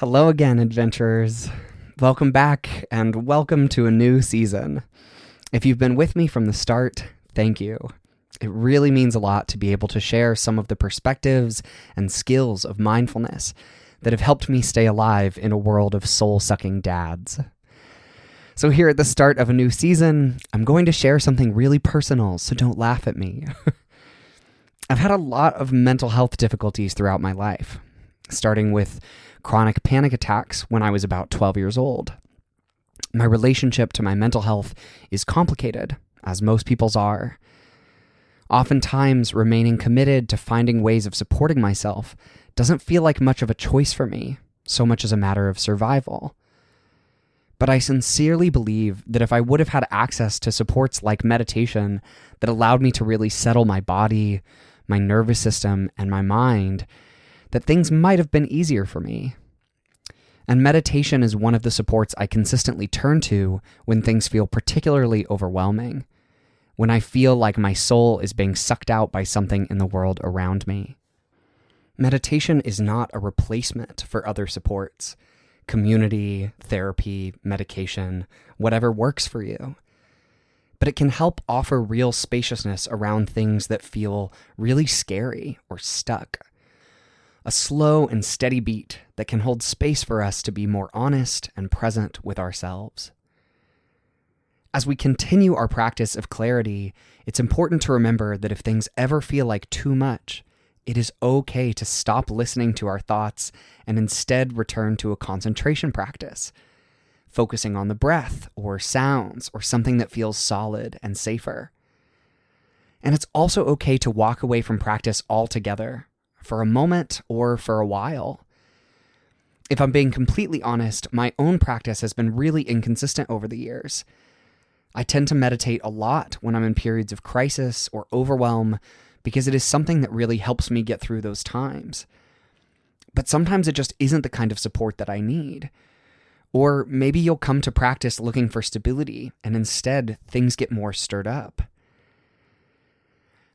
Hello again, adventurers. Welcome back, and welcome to a new season. If you've been with me from the start, thank you. It really means a lot to be able to share some of the perspectives and skills of mindfulness that have helped me stay alive in a world of soul-sucking dads. So here at the start of a new season, I'm going to share something really personal, so don't laugh at me. I've had a lot of mental health difficulties throughout my life, starting with chronic panic attacks when I was about 12 years old. My relationship to my mental health is complicated, as most people's are. Oftentimes, remaining committed to finding ways of supporting myself doesn't feel like much of a choice for me, so much as a matter of survival. But I sincerely believe that if I would have had access to supports like meditation that allowed me to really settle my body, my nervous system, and my mind, that things might have been easier for me. And meditation is one of the supports I consistently turn to when things feel particularly overwhelming, when I feel like my soul is being sucked out by something in the world around me. Meditation is not a replacement for other supports, community, therapy, medication, whatever works for you. But it can help offer real spaciousness around things that feel really scary or stuck. A slow and steady beat that can hold space for us to be more honest and present with ourselves. As we continue our practice of clarity, it's important to remember that if things ever feel like too much, it is okay to stop listening to our thoughts and instead return to a concentration practice, focusing on the breath or sounds or something that feels solid and safer. And it's also okay to walk away from practice altogether, for a moment or for a while. If I'm being completely honest, my own practice has been really inconsistent over the years. I tend to meditate a lot when I'm in periods of crisis or overwhelm because it is something that really helps me get through those times. But sometimes it just isn't the kind of support that I need. Or maybe you'll come to practice looking for stability and instead things get more stirred up.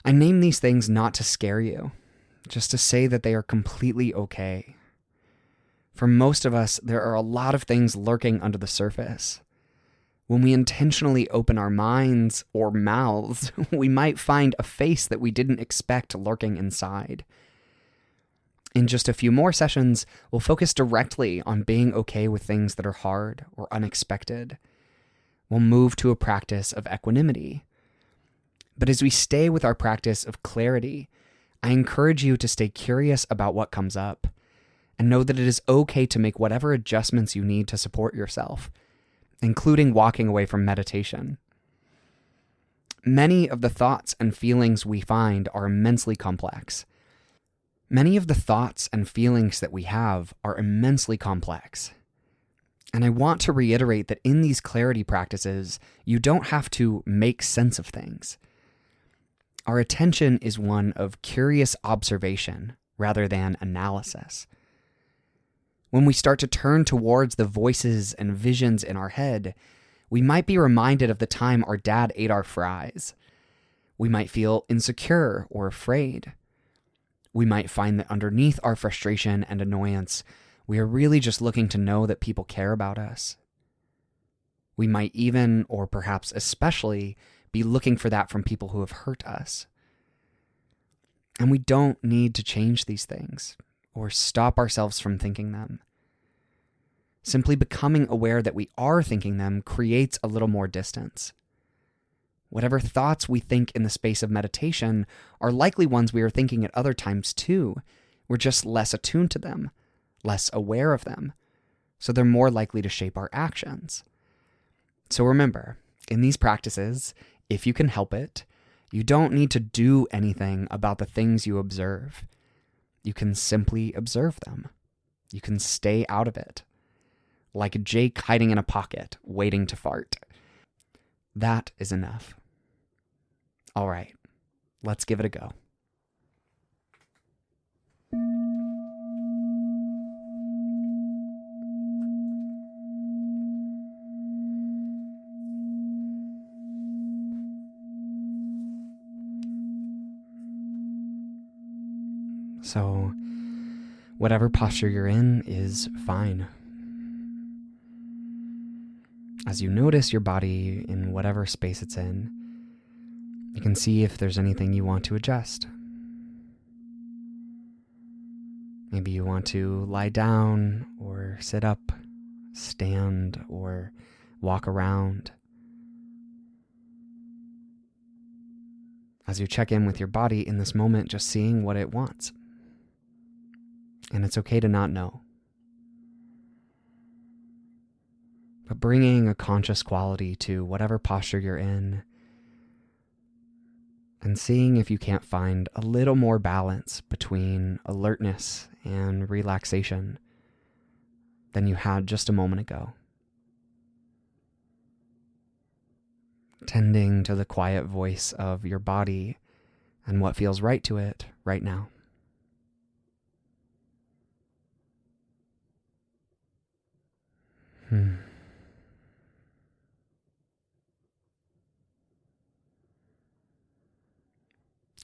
I name these things not to scare you, just to say that they are completely okay. For most of us, there are a lot of things lurking under the surface. When we intentionally open our minds or mouths, we might find a face that we didn't expect lurking inside. In just a few more sessions, we'll focus directly on being okay with things that are hard or unexpected. We'll move to a practice of equanimity. But as we stay with our practice of clarity, I encourage you to stay curious about what comes up and know that it is okay to make whatever adjustments you need to support yourself, including walking away from meditation. Many of the thoughts and feelings we find are immensely complex. Many of the thoughts and feelings that we have are immensely complex. And I want to reiterate that in these clarity practices, you don't have to make sense of things. Our attention is one of curious observation rather than analysis. When we start to turn towards the voices and visions in our head, we might be reminded of the time our dad ate our fries. We might feel insecure or afraid. We might find that underneath our frustration and annoyance, we are really just looking to know that people care about us. We might even, or perhaps especially, be looking for that from people who have hurt us. And we don't need to change these things or stop ourselves from thinking them. Simply becoming aware that we are thinking them creates a little more distance. Whatever thoughts we think in the space of meditation are likely ones we are thinking at other times too. We're just less attuned to them, less aware of them, so they're more likely to shape our actions. So remember, in these practices, if you can help it, you don't need to do anything about the things you observe. You can simply observe them. You can stay out of it. Like Jake hiding in a pocket, waiting to fart. That is enough. All right, let's give it a go. So Whatever posture you're in is fine. As you notice your body in whatever space it's in, you can see if there's anything you want to adjust. Maybe you want to lie down or sit up, stand or walk around. As you check in with your body in this moment, just seeing what it wants. And it's okay to not know. But bringing a conscious quality to whatever posture you're in and seeing if you can't find a little more balance between alertness and relaxation than you had just a moment ago. Tending to the quiet voice of your body and what feels right to it right now.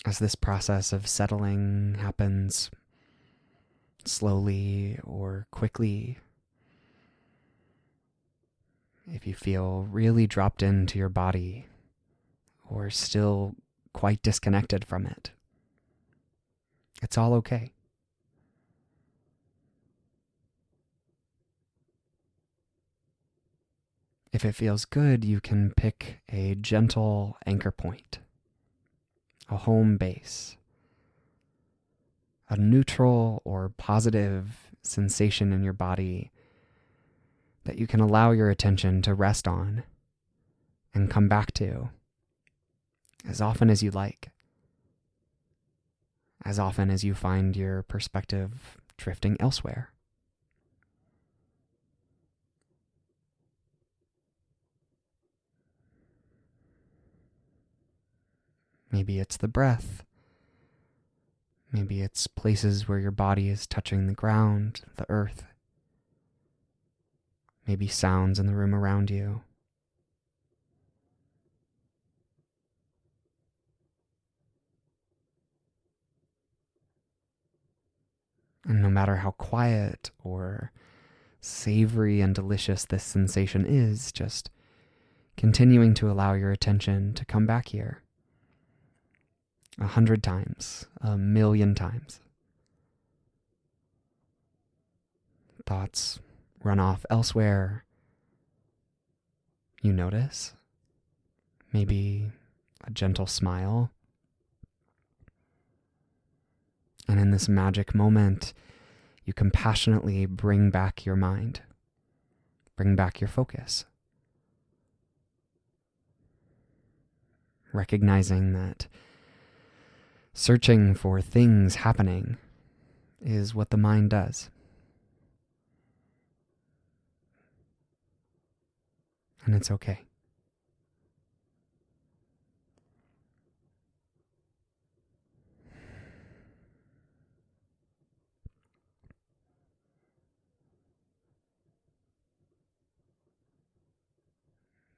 As this process of settling happens slowly or quickly, if you feel really dropped into your body or still quite disconnected from it, it's all okay. If it feels good, you can pick a gentle anchor point, a home base, a neutral or positive sensation in your body that you can allow your attention to rest on and come back to as often as you like, as often as you find your perspective drifting elsewhere. Maybe it's the breath. Maybe it's places where your body is touching the ground, the earth. Maybe sounds in the room around you. And no matter how quiet or savory and delicious this sensation is, just continuing to allow your attention to come back here 100 times, 1,000,000 times. Thoughts run off elsewhere. You notice maybe a gentle smile. And in this magic moment, you compassionately bring back your mind, bring back your focus. Recognizing that searching for things happening is what the mind does. And it's okay.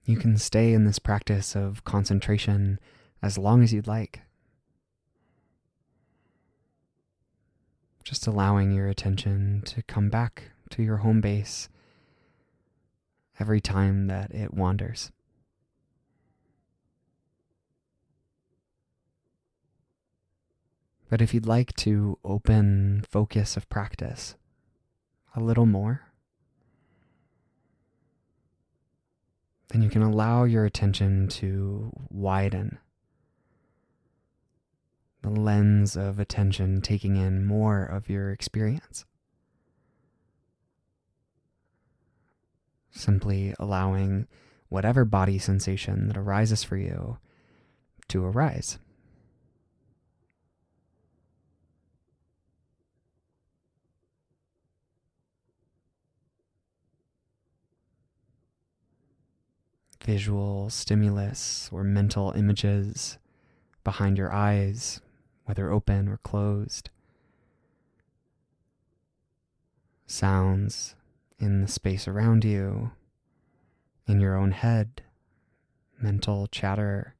You can stay in this practice of concentration as long as you'd like. Just allowing your attention to come back to your home base every time that it wanders. But if you'd like to open focus of practice a little more, then you can allow your attention to widen. The lens of attention taking in more of your experience. Simply allowing whatever body sensation that arises for you to arise. Visual stimulus or mental images behind your eyes, whether open or closed. Sounds in the space around you, in your own head, mental chatter,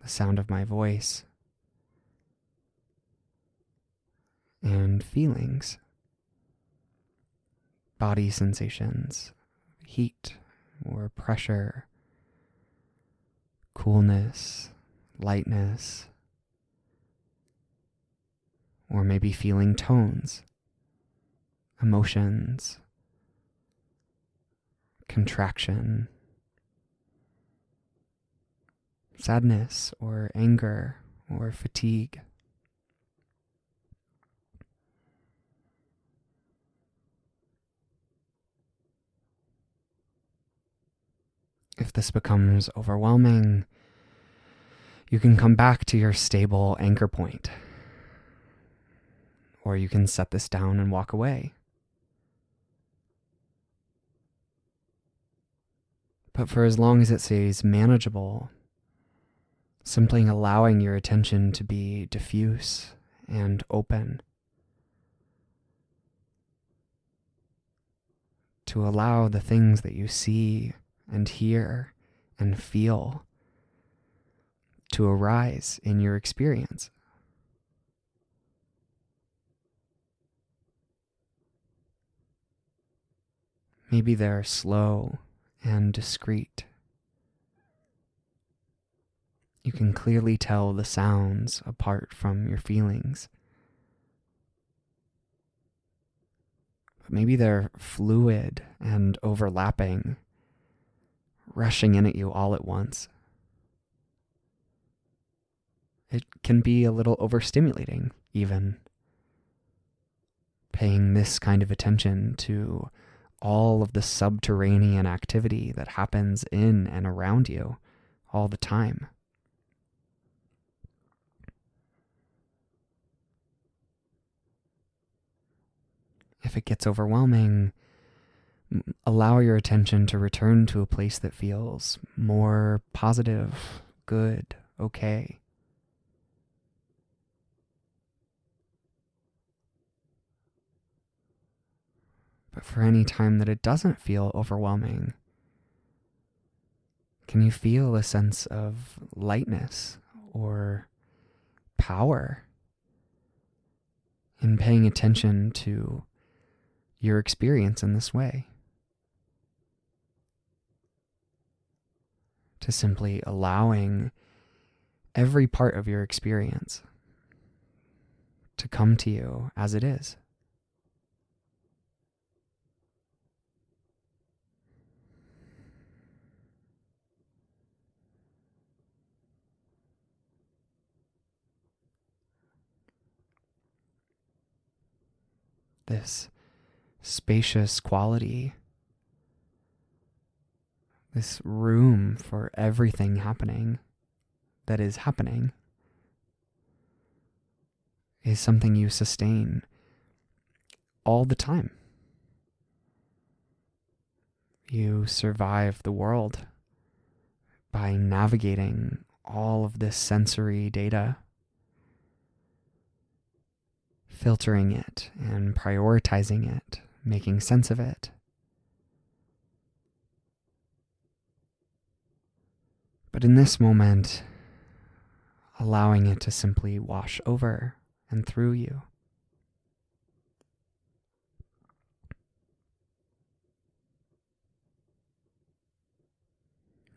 the sound of my voice. and feelings, body sensations, heat or pressure, coolness, lightness, or maybe feeling tones, emotions, contraction, sadness or anger or fatigue. If this becomes overwhelming, you can come back to your stable anchor point, or you can set this down and walk away. But for as long as it stays manageable, simply allowing your attention to be diffuse and open, to allow the things that you see and hear and feel to arise in your experience. Maybe they're slow and discreet. You can clearly tell the sounds apart from your feelings. But maybe they're fluid and overlapping, rushing in at you all at once. It can be a little overstimulating, even. Paying this kind of attention to all of the subterranean activity that happens in and around you all the time. If it gets overwhelming, allow your attention to return to a place that feels more positive, good, okay. But for any time that it doesn't feel overwhelming, can you feel a sense of lightness or power in paying attention to your experience in this way? To simply allowing every part of your experience to come to you as it is. This spacious quality, this room for everything happening that is happening, is something you sustain all the time. You survive the world by navigating all of this sensory data, filtering it and prioritizing it, making sense of it. But in this moment, allowing it to simply wash over and through you.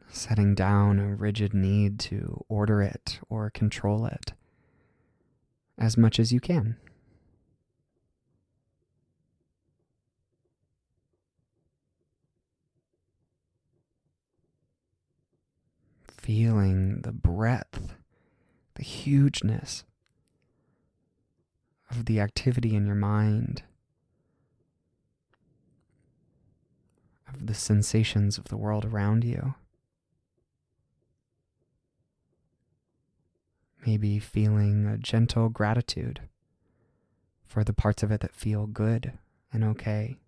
Setting down a rigid need to order it or control it as much as you can. Feeling the breadth, the hugeness of the activity in your mind, of the sensations of the world around you. Maybe feeling a gentle gratitude for the parts of it that feel good and okay.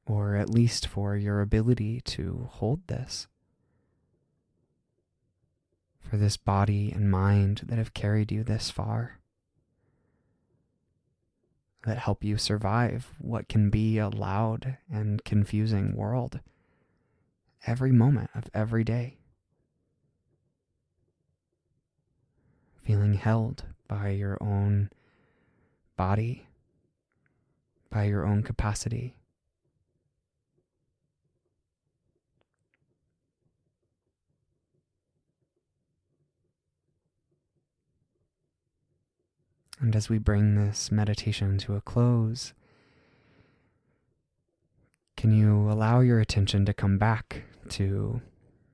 Or at least for your ability to hold this. For this body and mind that have carried you this far. That help you survive what can be a loud and confusing world every moment of every day. feeling held by your own body, by your own capacity. And as we bring this meditation to a close, can you allow your attention to come back to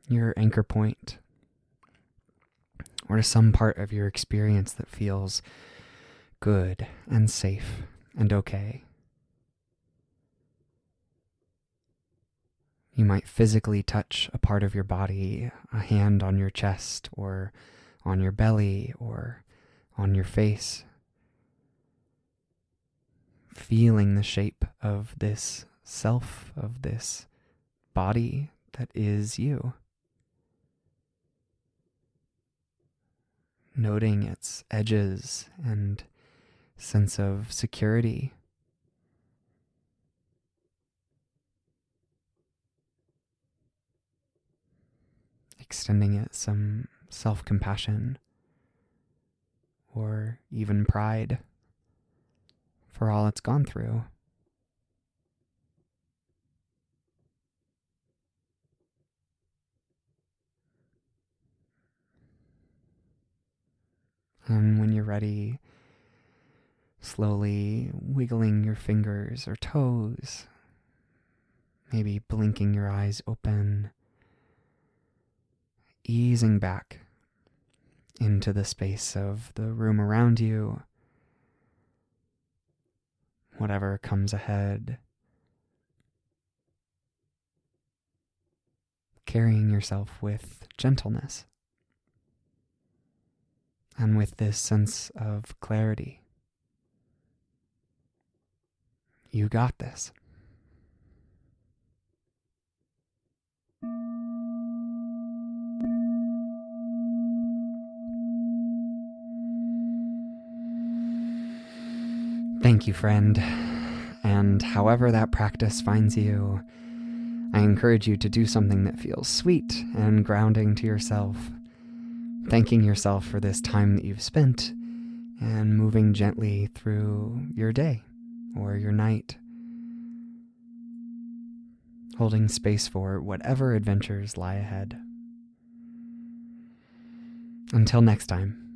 your anchor point, or to some part of your experience that feels good and safe and okay? You might physically touch a part of your body, a hand on your chest or on your belly or on your face, feeling the shape of this self, of this body that is you. Noting its edges and sense of security. Extending it some self-compassion or even pride for all it's gone through. And when you're ready, slowly wiggling your fingers or toes, maybe blinking your eyes open, easing back into the space of the room around you, whatever comes ahead, carrying yourself with gentleness and with this sense of clarity. You got this. Thank you, friend. And however that practice finds you, I encourage you to do something that feels sweet and grounding to yourself, thanking yourself for this time that you've spent and moving gently through your day or your night, holding space for whatever adventures lie ahead. Until next time.